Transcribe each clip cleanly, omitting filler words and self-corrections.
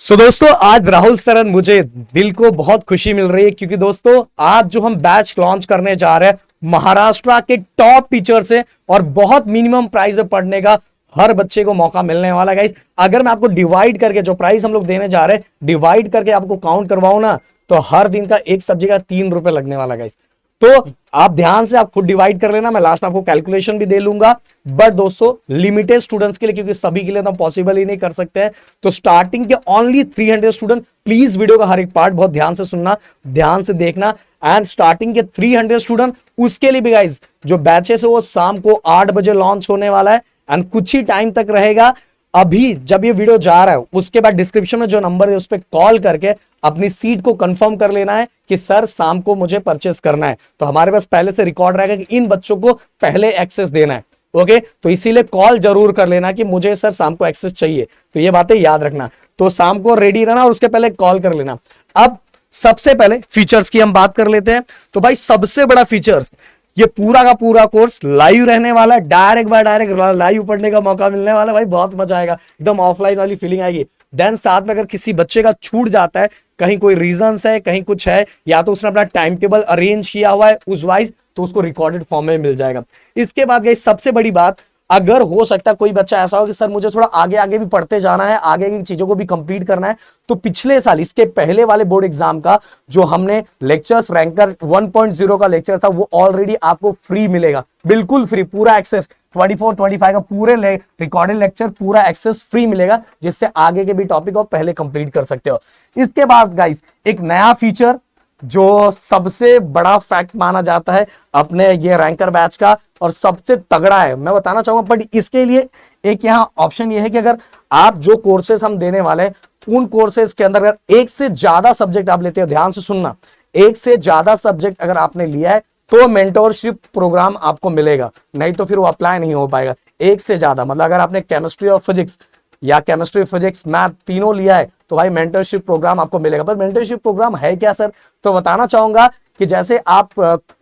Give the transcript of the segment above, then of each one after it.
दोस्तों आज राहुल सरन मुझे दिल को बहुत खुशी मिल रही है क्योंकि दोस्तों आज जो हम बैच लॉन्च करने जा रहे हैं महाराष्ट्र के टॉप टीचर से और बहुत मिनिमम प्राइस में पढ़ने का हर बच्चे को मौका मिलने वाला है गाइस। अगर मैं आपको डिवाइड करके जो प्राइस हम लोग देने जा रहे हैं डिवाइड करके आपको काउंट करवाऊं ना तो हर दिन का एक सब्जेक्ट का 3 रुपए लगने वाला गाइस। तो आप ध्यान से आप खुद डिवाइड कर लेना, मैं लास्ट में आपको कैलकुलेशन भी दे लूंगा। बट दोस्तों लिमिटेड स्टूडेंट्स के लिए, क्योंकि सभी के लिए तो पॉसिबल ही नहीं कर सकते हैं, तो स्टार्टिंग के ओनली 300 स्टूडेंट। प्लीज वीडियो का हर एक पार्ट बहुत ध्यान से सुनना, ध्यान से देखना। एंड स्टार्टिंग के 300 स्टूडेंट उसके लिए भी गाइज जो बैचेस है वो शाम को 8 बजे लॉन्च होने वाला है एंड कुछ ही टाइम तक रहेगा। अभी जब ये वीडियो जा रहा है उसके बाद डिस्क्रिप्शन में जो नंबर है उस पर कॉल करके अपनी सीट को कंफर्म कर लेना है कि सर शाम को मुझे परचेस करना है। तो हमारे पास पहले से रिकॉर्ड रहेगा कि इन बच्चों को पहले एक्सेस देना है। ओके, तो इसीलिए कॉल जरूर कर लेना कि मुझे सर शाम को एक्सेस चाहिए। तो ये बातें याद रखना, तो शाम को रेडी रहना और उसके पहले कॉल कर लेना। अब सबसे पहले फीचर्स की हम बात कर लेते हैं। तो भाई सबसे बड़ा फीचर्स, ये पूरा का पूरा कोर्स लाइव रहने वाला है। डायरेक्ट लाइव पढ़ने का मौका मिलने वाला है। भाई बहुत मजा आएगा, एकदम ऑफलाइन वाली फीलिंग आएगी। देन साथ में अगर किसी बच्चे का छूट जाता है, कहीं कोई रीजंस है, कहीं कुछ है, या तो उसने अपना टाइम टेबल अरेंज किया हुआ है उस वाइज, तो उसको रिकॉर्डेड फॉर्म में मिल जाएगा। इसके बाद गई सबसे बड़ी बात, अगर हो सकता है कोई बच्चा ऐसा हो कि सर मुझे थोड़ा आगे आगे भी पढ़ते जाना है, आगे की चीजों को भी कंप्लीट करना है, तो पिछले साल इसके पहले वाले बोर्ड एग्जाम का जो हमने लेक्चर्स रैंकर 1.0 का लेक्चर था वो ऑलरेडी आपको फ्री मिलेगा, बिल्कुल फ्री। पूरा एक्सेस 24-25 का पूरे रिकॉर्डेड लेक्चर पूरा एक्सेस फ्री मिलेगा, जिससे आगे के भी टॉपिक आप पहले कंप्लीट कर सकते हो। इसके बाद गाइस एक नया फीचर जो सबसे बड़ा फैक्ट माना जाता है अपने ये रैंकर बैच का और सबसे तगड़ा है, मैं बताना चाहूंगा। बट इसके लिए एक यहाँ ऑप्शन ये है कि अगर आप जो कोर्सेस हम देने वाले हैं उन कोर्सेस के अंदर अगर एक से ज्यादा सब्जेक्ट आप लेते हो, ध्यान से सुनना, एक से ज्यादा सब्जेक्ट अगर आपने लिया है तो मेंटोरशिप प्रोग्राम आपको मिलेगा, नहीं तो फिर वो अप्लाई नहीं हो पाएगा। एक से ज्यादा मतलब अगर आपने केमिस्ट्री और फिजिक्स या केमिस्ट्री फिजिक्स मैथ तीनों लिया है तो भाई मेंटरशिप प्रोग्राम आपको मिलेगा। पर मेंटरशिप प्रोग्राम है क्या सर, तो बताना चाहूंगा कि जैसे आप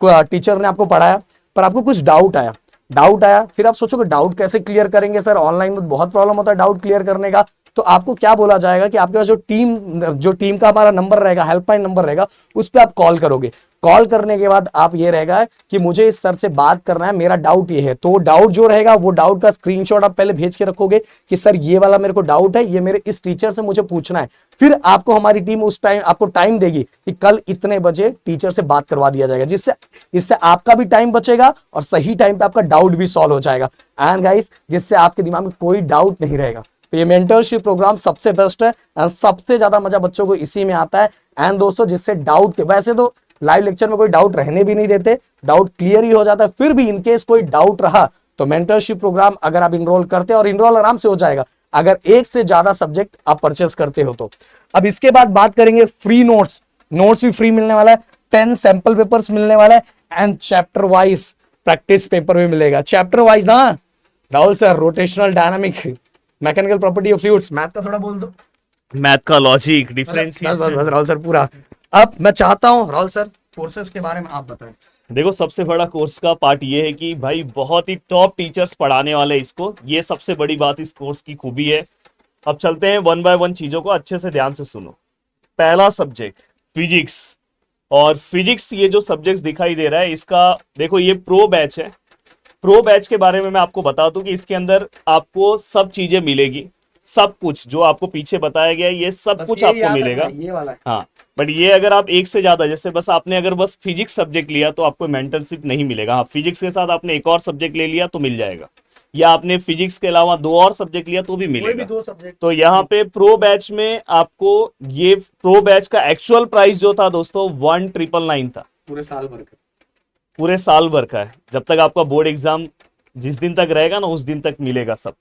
टीचर ने आपको पढ़ाया पर आपको कुछ डाउट आया, फिर आप सोचो कि डाउट कैसे क्लियर करेंगे सर, ऑनलाइन में बहुत प्रॉब्लम होता है डाउट क्लियर करने का। तो आपको क्या बोला जाएगा कि आपके पास जो टीम का हमारा नंबर रहेगा, हेल्पलाइन नंबर रहेगा, उस पर आप कॉल करोगे। कॉल करने के बाद आप ये रहेगा कि मुझे इस सर से बात करना है, मेरा डाउट ये है, तो डाउट जो रहेगा वो डाउट का स्क्रीनशॉट आप पहले भेज के रखोगे कि सर ये वाला मेरे को डाउट है, ये मेरे इस टीचर से मुझे पूछना है। फिर आपको हमारी टीम उस टाइम आपको टाइम देगी कि कल इतने बजे टीचर से बात करवा दिया जाएगा, जिससे इससे आपका भी टाइम बचेगा और सही टाइम पे आपका डाउट भी सॉल्व हो जाएगा। एंड गाइस जिससे आपके दिमाग में कोई डाउट नहीं रहेगा। तो ये मेंटरशिप प्रोग्राम सबसे बेस्ट है एंड सबसे ज्यादा मजा बच्चों को इसी में आता है। एंड दोस्तों जिससे डाउट के, वैसे तो लाइव लेक्चर में कोई डाउट रहने भी नहीं देते, डाउट क्लियर ही हो जाता है, फिर भी इनकेस कोई डाउट रहा तो मेंटरशिप प्रोग्राम अगर आप इनरोल करते हैं, और इनरोल आराम से हो जाएगा अगर एक से ज्यादा सब्जेक्ट आप परचेस करते हो तो। अब इसके बाद बात करेंगे फ्री नोट्स भी फ्री मिलने वाला है, 10 सैंपल पेपर्स मिलने वाला है and chapter wise practice paper भी मिलेगा। चैप्टर वाइज ना Rahul sir, rotational dynamic, mechanical property of fluids, math का थोड़ा बोल दो, मैथ का लॉजिक, डिफरेंशिएशन। राहुल सर पूरा। अब मैं चाहता हूं राहुल सर कोर्सेज के बारे में आप बताएं। देखो सबसे बड़ा कोर्स का पार्ट ये है कि भाई बहुत ही टॉप टीचर्स पढ़ाने वाले इसको, ये सबसे बड़ी बात इस कोर्स की खूबी है। अब चलते हैं 1 बाय 1 चीजों को अच्छे से ध्यान से सुनो। पहला सब्जेक्ट फिजिक्स, और फिजिक्स ये जो सब्जेक्ट दिखाई दे रहा है इसका देखो ये प्रो बैच है। प्रो बैच के बारे में मैं आपको बता दूं कि इसके अंदर आपको सब चीजें मिलेगी, सब कुछ जो आपको पीछे बताया गया ये सब कुछ आपको मिलेगा। ये वाला है। हाँ, बट ये अगर आप एक से ज्यादा, जैसे बस आपने अगर बस फिजिक्स सब्जेक्ट लिया तो आपको मेंटरशिप नहीं मिलेगा। हाँ, फिजिक्स के साथ आपने एक और सब्जेक्ट ले लिया तो मिल जाएगा, या आपने फिजिक्स के अलावा 2 और सब्जेक्ट लिया तो भी मिलेगा। 2 सब्जेक्ट। तो यहाँ पे प्रो बैच में आपको ये प्रो बैच का एक्चुअल प्राइस जो था दोस्तों 1999 था, पूरे साल भर का, पूरे साल भर का है। जब तक आपका बोर्ड एग्जाम जिस दिन तक रहेगा ना उस दिन तक मिलेगा सब,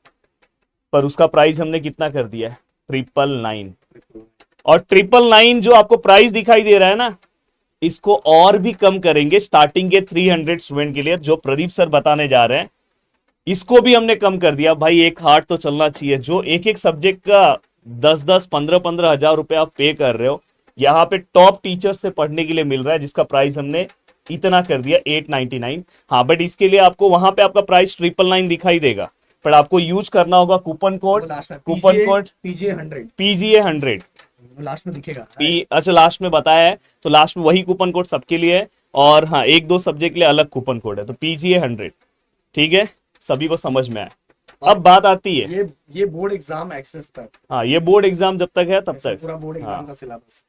पर उसका प्राइस हमने कितना कर दिया है 999। और 999 जो आपको प्राइस दिखाई दे रहा है ना, इसको और भी कम करेंगे स्टार्टिंग के 300 स्टूडेंट के लिए, जो प्रदीप सर बताने जा रहे हैं इसको भी हमने कम कर दिया। भाई एक हार्ट तो चलना चाहिए, जो एक एक सब्जेक्ट का 10-10, 15-15 हजार रुपए आप पे कर रहे हो, यहाँ पे टॉप टीचर से पढ़ने के लिए मिल रहा है, जिसका प्राइस हमने इतना कर दिया 899। हाँ, बट इसके लिए आपको वहां पे आपका प्राइस 999 दिखाई देगा, पर आपको यूज करना होगा coupon code, coupon code PGA 100 PGA 100 last में दिखेगा। अच्छा लास्ट में बताया है, तो लास्ट में वही कूपन कोड सबके लिए है, और हाँ एक दो सब्जेक्ट के लिए अलग कूपन कोड है, तो PGA 100। ठीक है, सभी को समझ में आया। अब बात आती है ये बोर्ड एग्जाम एक्सेस तक, हाँ ये बोर्ड एग्जाम जब तक है तब तक पूरा बोर्ड एग्जाम हाँ। का सिलेबस।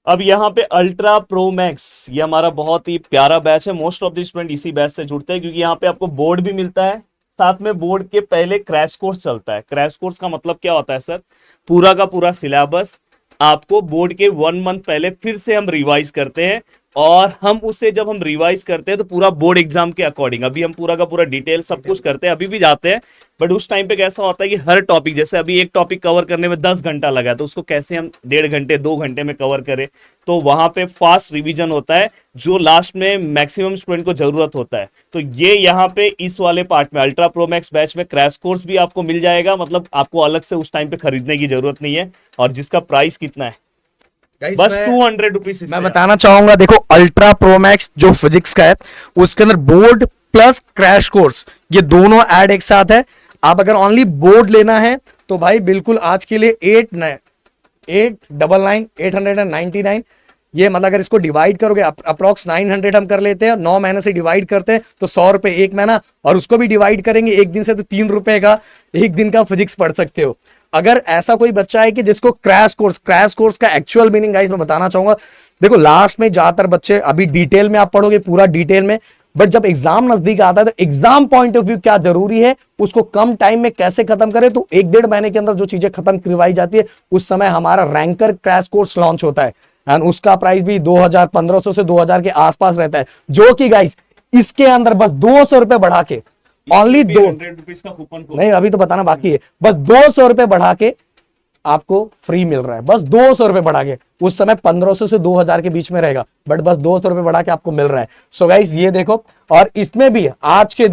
अब यहाँ पे अल्ट्रा प्रो मैक्स, ये हमारा बहुत ही प्यारा बैच है। मोस्ट ऑफ द स्टूडेंट इसी बैच से जुड़ते हैं, क्योंकि यहाँ पे आपको बोर्ड भी मिलता है, साथ में बोर्ड के पहले क्रैश कोर्स चलता है। क्रैश कोर्स का मतलब क्या होता है सर, पूरा का पूरा सिलेबस आपको बोर्ड के 1 मंथ पहले फिर से हम रिवाइज करते हैं, और हम उसे जब हम रिवाइज करते हैं तो पूरा बोर्ड एग्जाम के अकॉर्डिंग, अभी हम पूरा का पूरा डिटेल सब कुछ करते हैं, अभी भी जाते हैं, बट उस टाइम पे कैसा होता है कि हर टॉपिक, जैसे अभी एक टॉपिक कवर करने में 10 घंटा लगा है, तो उसको कैसे हम 1.5 घंटे 2 घंटे में कवर करें, तो वहां पे फास्ट रिवीजन होता है जो लास्ट में मैक्सिमम स्टूडेंट को जरूरत होता है। तो ये यहाँ पे इस वाले पार्ट में अल्ट्रा प्रो मैक्स बैच में क्रैश कोर्स भी आपको मिल जाएगा, मतलब आपको अलग से उस टाइम पे खरीदने की जरूरत नहीं है, और जिसका प्राइस कितना है बस 200 रुपीज। मैं बताना चाहूंगा, देखो अल्ट्रा प्रो मैक्स जो फिजिक्स का है उसके अंदर बोर्ड प्लस क्रैश कोर्स ये दोनों ऐड एक साथ है। आप अगर ओनली बोर्ड लेना है तो भाई बिल्कुल आज के लिए 899 ये मतलब अगर इसको डिवाइड करोगे अप्रॉक्स 900 हम कर लेते हैं, 9 महीने से डिवाइड करते हैं तो 100 रुपए एक महीना, और उसको भी डिवाइड करेंगे एक दिन से तो 3 रुपए का एक दिन का फिजिक्स पढ़ सकते हो। अगर ऐसा कोई बच्चा है कि जिसको क्रैश कोर्स का एक्चुअल मीनिंग गाइस मैं बताना चाहूंगा, देखो लास्ट में ज्यादातर बच्चे अभी डिटेल में आप पढ़ोगे पूरा डिटेल में, बट जब एग्जाम नजदीक आता है तो एग्जाम पॉइंट ऑफ व्यू क्या जरूरी है, उसको कम टाइम में कैसे खत्म करें, तो 1-1.5 महीने के अंदर जो चीजें खत्म करवाई जाती है उस समय हमारा रैंकर क्रैश कोर्स लॉन्च होता है, एंड उसका प्राइस भी 1500 से 2000 के आसपास रहता है, जो कि गाइस इसके अंदर बस 200 रुपए बढ़ा के ओनली 200 रुपीज का कूपन कोड, नहीं अभी तो बताना बाकी है, बस 200 रुपए बढ़ा के आपको फ्री मिल रहा है, बस 200 रुपए बढ़ा के। उस समय 1500 से 2000 के बीच में रहेगा, बट बस 200 रुपए बढ़ा के आपको मिल रहा है। सो गाइस ये देखो, और इसमें भी आज के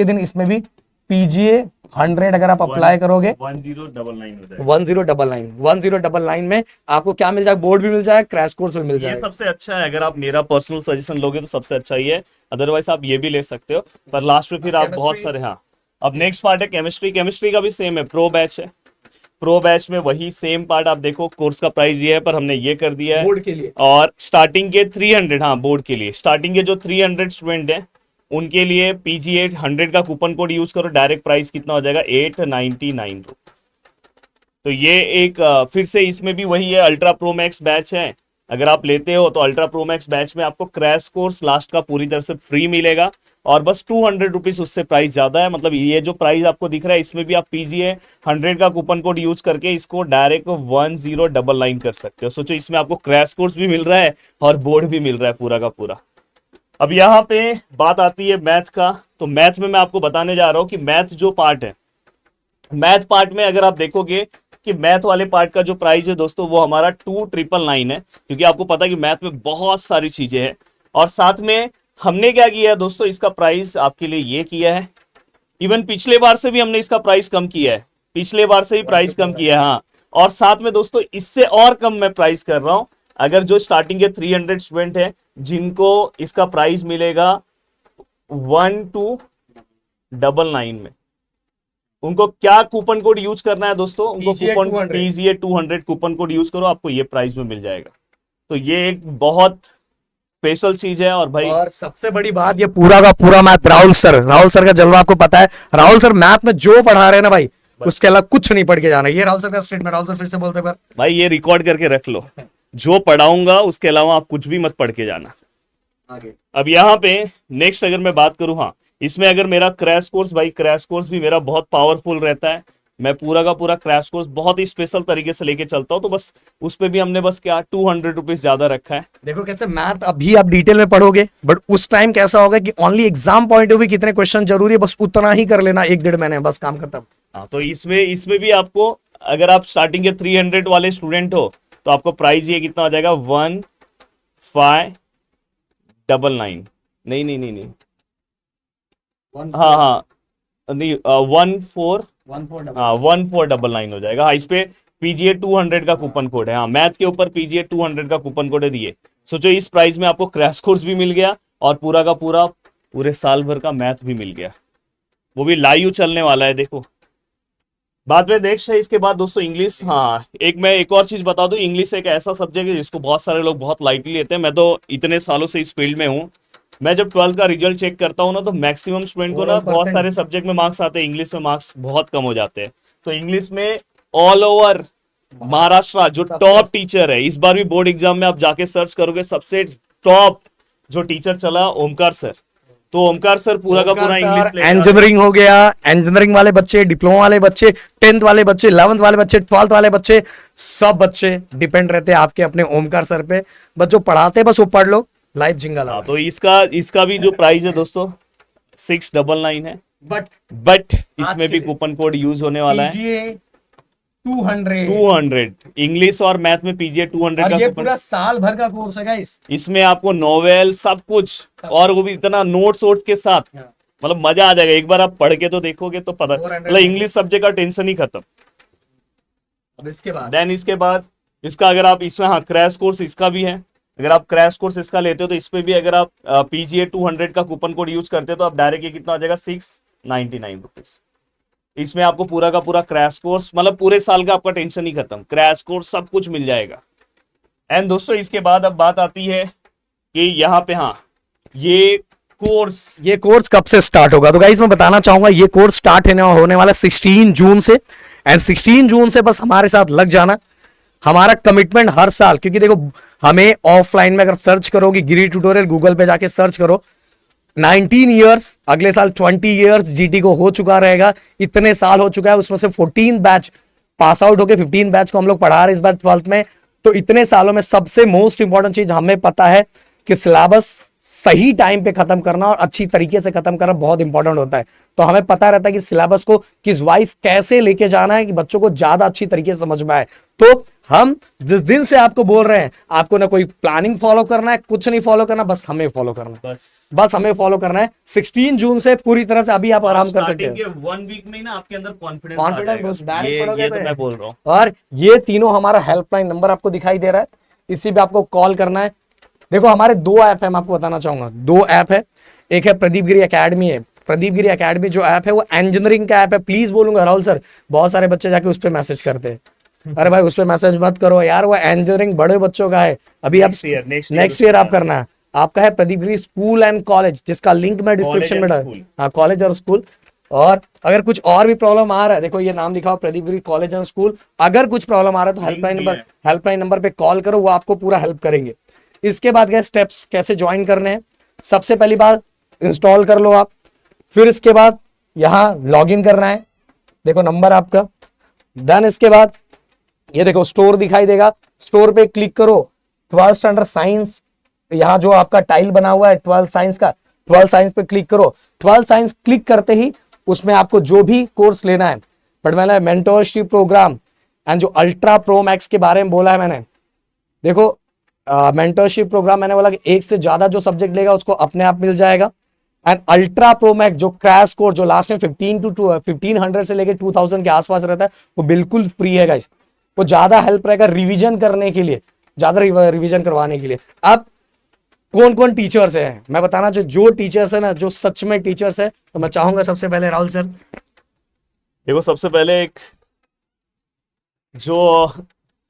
दिन इसमें भी PGA 100 अगर आप अप्लाई करोगे 1099 में आपको क्या मिल जाएगा, बोर्ड भी मिल जाएगा, क्रैश कोर्स भी मिल ये जाएगा। सबसे अच्छा है। अगर आप मेरा पर्सनल सजेशन लोगे तो सबसे अच्छा ही है, अदरवाइज आप ये भी ले सकते हो, पर लास्ट में फिर आप बहुत सारे हाँ। अब नेक्स्ट पार्ट है केमिस्ट्री का भी सेम है, प्रो बैच है। प्रो बैच में वही सेम पार्ट, आप देखो कोर्स का प्राइस ये है, पर हमने ये कर दिया है बोर्ड के लिए, और स्टार्टिंग के 300 हाँ बोर्ड के लिए स्टार्टिंग के जो 300 स्टूडेंट है उनके लिए PGA 100 का कूपन कोड यूज करो, डायरेक्ट प्राइस कितना हो जाएगा 899 रुपीज। तो ये एक फिर से इसमें भी वही है, अल्ट्रा प्रो मैक्स बैच है। अगर आप लेते हो तो अल्ट्रा प्रो मैक्स बैच में आपको क्रैश कोर्स लास्ट का पूरी तरह से फ्री मिलेगा, और बस 200 रुपीज उससे प्राइस ज्यादा है। मतलब ये जो प्राइस आपको दिख रहा है इसमें भी आप PGA 100 का कूपन कोड यूज करके इसको डायरेक्ट 1099 कर सकते हो। सोचो इसमें आपको क्रैश कोर्स भी मिल रहा है और बोर्ड भी मिल रहा है पूरा का पूरा। अब यहाँ पे बात आती है मैथ का, तो मैथ में मैं आपको बताने जा रहा हूँ कि मैथ जो पार्ट है, मैथ पार्ट में अगर आप देखोगे कि मैथ वाले पार्ट का जो प्राइस है दोस्तों वो हमारा 2999 है, क्योंकि आपको पता है कि मैथ में बहुत सारी चीजें हैं। और साथ में हमने क्या किया है दोस्तों, इसका प्राइस आपके लिए ये किया है, इवन पिछले बार से भी हमने इसका प्राइस कम किया है, पिछले बार से भी प्राइस कम किया है हाँ। और साथ में दोस्तों इससे और कम मैं प्राइस कर रहा हूं, अगर जो स्टार्टिंग के 300 स्टूडेंट है जिनको इसका प्राइस मिलेगा 1299 में, उनको क्या कूपन कोड यूज करना है दोस्तों, उनको coupon PGA 200 coupon code use करो, आपको ये प्राइस में मिल जाएगा। तो ये एक बहुत स्पेशल चीज है। और भाई और सबसे बड़ी बात, ये पूरा का पूरा मैथ राहुल सर का जलवा आपको पता है। राहुल सर मैथ में जो पढ़ा रहे हैं ना भाई, उसके अलावा कुछ नहीं पढ़ के जाना। ये राहुल सर का स्टेटमेंट, राहुल सर फिर से बोलते हैं भाई ये रिकॉर्ड करके रख लो, जो पढ़ाऊंगा उसके अलावा आप कुछ भी मत पढ़ के जाना आगे। अब यहाँ पे नेक्स्ट अगर मैं बात करूं, हाँ इसमें अगर मेरा क्रैश कोर्स, भाई क्रैश कोर्स भी मेरा बहुत पावरफुल रहता है, मैं पूरा का पूरा क्रैश कोर्स बहुत ही स्पेशल तरीके से लेके चलता हूँ, तो बस उस पे भी हमने बस क्या 200 रुपीज ज्यादा रखा है। देखो कैसे मैथ अभी आप डिटेल में पढ़ोगे, बट उस टाइम कैसा होगा कि only exam point of view कितने क्वेश्चन जरूरी है बस उतना ही कर लेना 1-1.5 महीने, बस काम खत्म। हाँ तो इसमें भी आपको, अगर आप स्टार्टिंग के 300 वाले स्टूडेंट हो तो आपको प्राइस ये कितना हो जाएगा 1599, नहीं हाँ नहीं 1499 हो जाएगा। हाँ इस पे PGA 200 का कूपन कोड है, हाँ मैथ के ऊपर PGA 200 का कूपन कोड है दिए। सोचो इस प्राइस में आपको क्रैश कोर्स भी मिल गया और पूरा का पूरा पूरे साल भर का मैथ भी मिल गया, वो भी लाइव चलने वाला है, देखो। बाद में नेक्स्ट है इसके बाद दोस्तों इंग्लिश। हाँ, मैं एक और चीज बता दूं, इंग्लिश एक ऐसा सब्जेक्ट है जिसको बहुत सारे लोग बहुत लाइटली लेते हैं। मैं तो इतने सालों से इस फील्ड में हूँ, मैं जब 12th का रिजल्ट चेक करता हूँ ना, तो मैक्सिमम स्टूडेंट को ना बहुत सारे सब्जेक्ट में मार्क्स आते हैं, इंग्लिश में मार्क्स बहुत कम हो जाते हैं। तो इंग्लिश में ऑल ओवर महाराष्ट्र जो टॉप टीचर है, इस बार भी बोर्ड एग्जाम में आप जाके सर्च करोगे, सबसे टॉप जो टीचर चला ओमकार सर। तो ओमकार सर पूरा का पूरा इंग्लिश इंजीनियरिंग हो गया, इंजीनियरिंग वाले बच्चे, डिप्लोमा वाले बच्चे, 10th वाले बच्चे, 11th वाले बच्चे, 12th वाले बच्चे, सब बच्चे डिपेंड रहते हैं आपके अपने ओमकार सर पे। बस जो पढ़ाते हैं बस वो पढ़ लो, लाइव जिंगल। तो इसका भी जो प्राइस है दोस्तों 699 है, बट इसमें भी कूपन कोड यूज होने वाला है 200 इंग्लिश और मैथ में पीजीए 200 और का ये कूपन। पूरा साल भर का कोर्स है गाइस। इसमें आपको नोवेल सब कुछ, और वो भी इतना नोट्स वोट्स के साथ, मतलब मजा आ जाएगा। एक बार आप पढ़ के तो देखोगे तो पता, मतलब इंग्लिश सब्जेक्ट का टेंशन ही खत्म। अब इसके बाद इसके बाद इसका अगर आप इसमें, हाँ, क्रैश कोर्स इसका भी है। अगर आप क्रैश कोर्स इसका लेते हो तो इसमें भी अगर आप पीजीए 200 का कूपन कोड यूज करते हो तो आप डायरेक्ट ये कितना हो जाएगा 699 रुपीज। इसमें आपको पूरा का पूरा क्रैश कोर्स, मतलब पूरे साल का आपका टेंशन ही खत्म, क्रैश कोर्स सब कुछ मिल जाएगा। एंड दोस्तों इसके बाद अब बात आती है कि यहाँ पे, हाँ, ये कोर्स कब से स्टार्ट होगा? तो गाइस मैं बताना चाहूंगा, ये कोर्स स्टार्ट होने वाला 16 जून से। एंड 16 जून से बस हमारे साथ लग जाना। हमारा कमिटमेंट हर साल, क्योंकि देखो हमें ऑफलाइन में अगर सर्च करोगे, गिरी ट्यूटोरियल गूगल पे जाके सर्च करो, 19 ईयर्स, अगले साल 20 ईयर्स जीटी को हो चुका रहेगा। इतने साल हो चुका है, उसमें से 14 बैच पास आउट होके 15 बैच को हम लोग पढ़ा रहे हैं इस बार 12th में। तो इतने सालों में सबसे मोस्ट इंपॉर्टेंट चीज हमें पता है कि सिलेबस सही टाइम पे खत्म करना और अच्छी तरीके से खत्म करना बहुत इंपॉर्टेंट होता है। तो हमें पता रहता है कि सिलेबस को किस वाइज कैसे लेके जाना है कि बच्चों को ज्यादा अच्छी तरीके से समझ में आए। तो हम जिस दिन से आपको बोल रहे हैं, आपको ना कोई प्लानिंग फॉलो करना है, कुछ नहीं फॉलो करना, बस हमें फॉलो करना है, बस हमें फॉलो करना है। 16 जून से पूरी तरह से अभी आप आराम कर सकते हैं। 1 वीक में ना आपके अंदर कॉन्फिडेंस डायरेक्ट तो मैं बोल रहा हूँ। और ये तीनों हमारा हेल्पलाइन नंबर आपको दिखाई दे रहा है, इसी पे आपको कॉल करना है। देखो हमारे 2 ऐप है, मैं आपको बताना चाहूंगा, 2 ऐप है। एक है प्रदीप गिरी एकेडमी है। प्रदीप गिरी एकेडमी जो ऐप है वो इंजीनियरिंग का ऐप है। प्लीज बोलूंगा राहुल सर, बहुत सारे बच्चे जाके उस पर मैसेज करते हैं, अरे भाई उस पर मैसेज मत करो यार, वो इंजीनियरिंग बड़े बच्चों का है। अभी आप नेक्स्ट ईयर आप करना है। आपका है प्रदीप गिरी स्कूल एंड कॉलेज, जिसका लिंक मैं डिस्क्रिप्शन में डाल, हाँ, कॉलेज और स्कूल। और अगर कुछ और भी प्रॉब्लम आ रहा है, देखो ये नाम लिखा हो Pradeep Giri college and school, अगर कुछ प्रॉब्लम आ रहा है तो हेल्पलाइन नंबर पे कॉल करो, वो आपको पूरा हेल्प करेंगे। इसके बाद क्या स्टेप्स कैसे ज्वाइन करने हैं? सबसे पहली बार इंस्टॉल कर लो आप, फिर इसके बाद यहाँ लॉग इन करना है, देखो नंबर आपका। देन इसके बाद ये देखो स्टोर दिखाई देगा, स्टोर पे क्लिक करो, 12th स्टैंडर्ड साइंस, यहाँ जो आपका टाइल बना हुआ है 12th साइंस का, 12th साइंस पे क्लिक करो। 12th साइंस क्लिक करते ही उसमें आपको जो भी कोर्स लेना है, बट मैंने मेंटरशिप प्रोग्राम एंड जो अल्ट्रा प्रो मैक्स के बारे में बोला है मैंने, देखो मेंटरशिप प्रोग्राम मैंने बोला कि एक से ज्यादा जो सब्जेक्ट लेगा उसको अपने आप मिल जाएगा। एंड अल्ट्रा प्रो मैक्स जो क्रैश कोर्स जो लास्ट में 1500 से लेके 2000 के आसपास रहता है, वो बिल्कुल फ्री है गाइस। वो ज्यादा हेल्प रहेगा रिवीजन करने के लिए, ज्यादा रिवीजन करवाने के लिए। अब कौन कौन टीचर्स हैं मैं बताना, जो टीचर्स है ना, जो सच में टीचर्स है, तो मैं चाहूंगा सबसे पहले राहुल सर, देखो सबसे पहले एक जो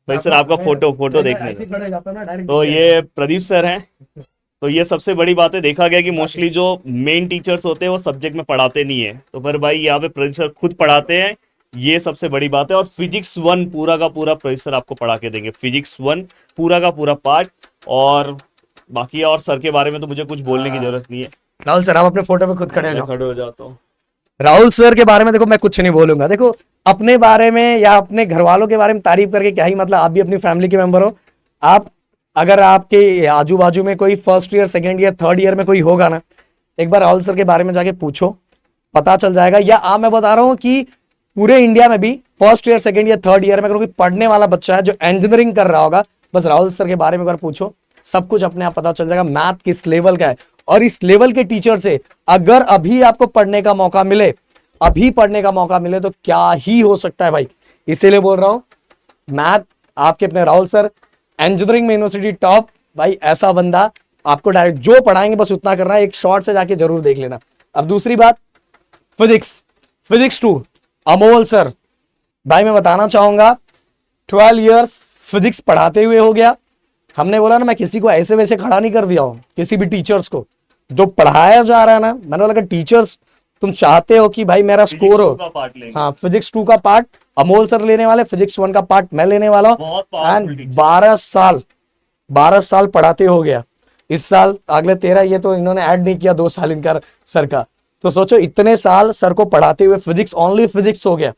भाई सर आपका फोटो देखने दो। तो ये प्रदीप सर हैं। तो ये सबसे बड़ी बात है, देखा गया कि मोस्टली जो मेन टीचर्स होते हैं वो सब्जेक्ट में पढ़ाते नहीं है, तो फिर भाई यहाँ पे प्रदीप सर खुद पढ़ाते हैं, ये सबसे बड़ी बात है। और फिजिक्स 1 पूरा का पूरा प्रदीप सर आपको पढ़ा के देंगे, फिजिक्स 1 पूरा का पूरा पार्ट। और बाकी और सर के बारे में तो मुझे कुछ बोलने की जरूरत नहीं है। राहुल सर आप अपने फोटो पे खुद खड़े हो जाता हूँ। राहुल सर के बारे में देखो मैं कुछ नहीं बोलूंगा, देखो अपने बारे में या अपने घर वालों के बारे में तारीफ करके क्या ही मतलब, आप भी अपनी फैमिली के मेंबर हो। आप अगर आपके आजू बाजू में कोई first year, second year, third year में कोई होगा ना, एक बार राहुल सर के बारे में जाके पूछो, पता चल जाएगा। या आप, मैं बता रहा हूँ कि पूरे इंडिया में भी first year, second year, third year में अगर कोई पढ़ने वाला बच्चा है जो इंजीनियरिंग कर रहा होगा, बस राहुल सर के बारे में एक बार पूछो, सब कुछ अपने आप पता चल जाएगा। मैथ किस लेवल का है, और इस लेवल के टीचर से अगर अभी आपको पढ़ने का मौका मिले, तो क्या ही हो सकता है भाई। इसीलिए बोल रहा हूं, मैथ आपके अपने राहुल सर, इंजीनियरिंग में यूनिवर्सिटी टॉप, भाई ऐसा बंदा आपको डायरेक्ट जो पढ़ाएंगे बस उतना करना है, एक शॉर्ट से जाके जरूर देख लेना। अब दूसरी बात, फिजिक्स 2 अमोल सर। भाई मैं बताना चाहूंगा 12 इयर्स फिजिक्स पढ़ाते हुए हो गया। हमने बोला ना, मैं किसी को ऐसे वैसे खड़ा नहीं कर दिया हूं, किसी भी टीचर्स को। जो पढ़ाया जा रहा है ना, मैंने बोला कि टीचर्स तुम चाहते हो कि भाई मेरा स्कोर हो। पार्ट लेंगे। हाँ, फिजिक्स 2 का पार्ट अमोल सर लेने वाले, फिजिक्स 1 का पार्ट मैं लेने वाला हूँ। बहुत powerful एंड teacher। 12 साल पढ़ाते हो गया। इस साल अगले 13, ये तो इन्होंने ऐड नहीं किया 2 साल इनका सर का। तो सोचो इतने साल सर को पढ़ाते हुए फिजिक्स, ओनली फिजिक्स हो गया।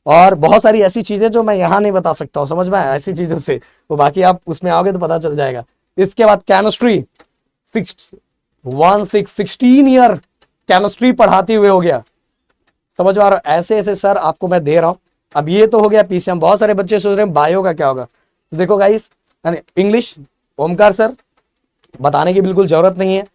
और बहुत सारी ऐसी चीजें जो मैं यहाँ नहीं बता सकता हूँ, समझ में आया ऐसी चीजों से, वो बाकी आप उसमें आओगे तो पता चल जाएगा। इसके बाद केमिस्ट्री 16 ईयर केमिस्ट्री पढ़ाते हुए हो गया। समझ में आ रहा है? ऐसे ऐसे सर आपको मैं दे रहा हूँ। अब ये तो हो गया पीसीएम। बहुत सारे बच्चे सोच रहे हैं बायो का क्या होगा। तो देखो गाइस, इंग्लिश ओमकार सर, बताने की बिल्कुल जरूरत नहीं है।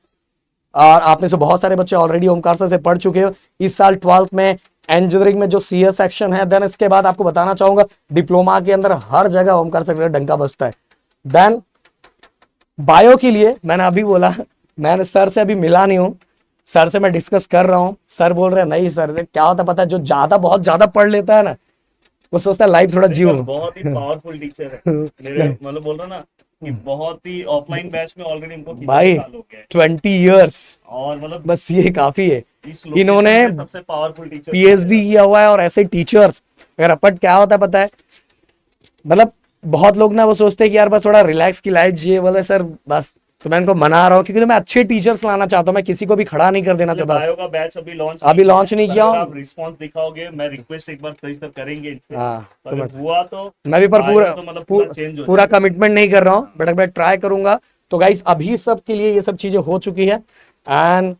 और आप में से बहुत सारे बच्चे ऑलरेडी ओमकार सर से पढ़ चुके हो। इस साल 12th में इंजीनियरिंग में जो सीएस सेक्शन है, देन इसके बाद आपको बताना चाहूंगा डिप्लोमा के अंदर हर जगह ओमकार सर का डंका बजता है। देन बायो के लिए मैंने अभी बोला, मैंने सर से अभी मिला नहीं हूं, सर से मैं डिस्कस कर रहा हूं। सर बोल रहे हैं नहीं सर, क्या होता है पता है, जो बहुत ज्यादा पढ़ लेता है ना, वो सोचता है लाइफ थोड़ा जीव। बहुत ही पावरफुल टीचर है मेरे, मतलब बोल रहा ना कि बहुत ही ऑफलाइन बैच में ऑलरेडी इनको कितने भाई साल हो गए 20 इयर्स, और मतलब बस ये काफी है। इस लोकेशन इन्होंने में सबसे पावरफुल टीचर पीएचडी किया हुआ है। और ऐसे टीचर्स अगर अपट क्या होता है पता है, मतलब बहुत लोग ना वो सोचते हैं कि यार बस थोड़ा रिलैक्स की लाइफ जिए। बोले सर बस, तो मैं इनको मना रहा हूँ क्योंकि तो मैं अच्छे टीचर्स लाना चाहता हूँ, मैं किसी को भी खड़ा नहीं कर देना चाहता। बायो का बैच अभी लॉन्च नहीं किया हूँ। आप रिस्पांस दिखाओगे, मैं रिक्वेस्ट एक बार रजिस्टर करेंगे इनसे। हाँ, तो अगर हुआ तो मैं भी पर पूरा तो मतलब पूरा चेंज हो पूरा कमिटमेंट नहीं कर रहा हूँ, बट मैं ट्राई करूंगा। तो गाइस अभी सब के लिए ये सब चीजें हो चुकी है। एंड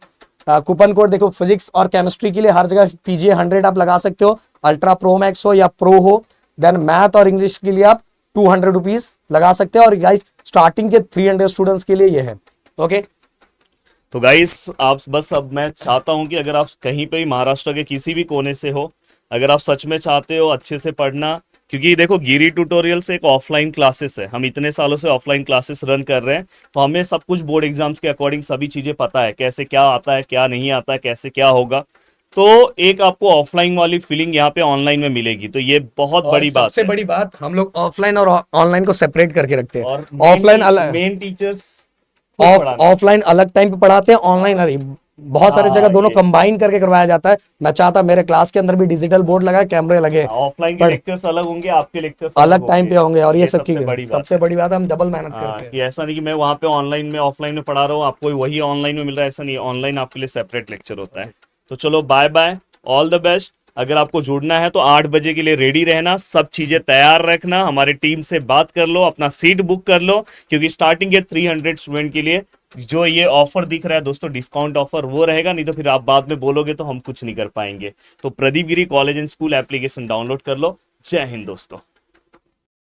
कूपन कोड देखो, फिजिक्स और केमिस्ट्री के लिए हर जगह PGA 100 आप लगा सकते हो, अल्ट्रा प्रो मैक्स हो या प्रो हो। देन मैथ और इंग्लिश के लिए आप 200 रुपीज लगा सकते हो। और गाइस स्टार्टिंग के 300 स्टूडेंट्स के लिए ये है। ओके, तो गाइस आप बस, अब मैं चाहता हूं कि अगर आप कहीं पे भी महाराष्ट्र के किसी भी कोने से हो, अगर आप सच में चाहते हो अच्छे से पढ़ना, क्योंकि देखो गिरी ट्यूटोरियल्स एक ऑफलाइन क्लासेस है, हम इतने सालों से ऑफलाइन क्लासेस रन कर रहे हैं, तो हमें सब कुछ बोर्ड एग्जाम्स के अकॉर्डिंग सभी चीजें पता है, कैसे क्या आता है क्या नहीं आता है, कैसे क्या होगा। तो एक आपको ऑफलाइन वाली फीलिंग यहाँ पे ऑनलाइन में मिलेगी, तो ये बहुत बड़ी बात सबसे है। बड़ी बात, हम लोग ऑफलाइन और ऑनलाइन को सेपरेट करके रखते हैं। और ऑफलाइन अलग, मेन टीचर्स ऑफलाइन अलग टाइम पे पढ़ाते हैं, ऑनलाइन अलग। बहुत सारे जगह दोनों कंबाइन करके करवाया जाता है। मैं चाहता मेरे क्लास के अंदर भी डिजिटल बोर्ड लगा, कैमरे लगे, ऑफलाइन के लेक्चर्स अलग होंगे, आपके लेक्चर्स अलग टाइम पे होंगे। और ये सब की सबसे बड़ी बात है, हम डबल मेहनत हाँ, करते हैं। कि ऐसा नहीं कि मैं वहाँ पे ऑनलाइन में ऑफलाइन में पढ़ा रहा हूँ, आपको वही ऑनलाइन में मिल रहा है, ऐसा नहीं। ऑनलाइन आपके लिए सेपरेट लेक्चर होता है। तो चलो bye bye, all the best. अगर आपको जुड़ना है तो 8 बजे के लिए रेडी रहना, सब चीजें तैयार रखना, हमारी टीम से बात कर लो, अपना सीट बुक कर लो, क्योंकि स्टार्टिंग के 300 स्टूडेंट के लिए जो ये ऑफर दिख रहा है दोस्तों, डिस्काउंट ऑफर वो रहेगा, नहीं तो फिर आप बाद में बोलोगे तो हम कुछ नहीं कर पाएंगे। तो Pradeep Giri college and school application download कर लो। जय हिंद दोस्तों।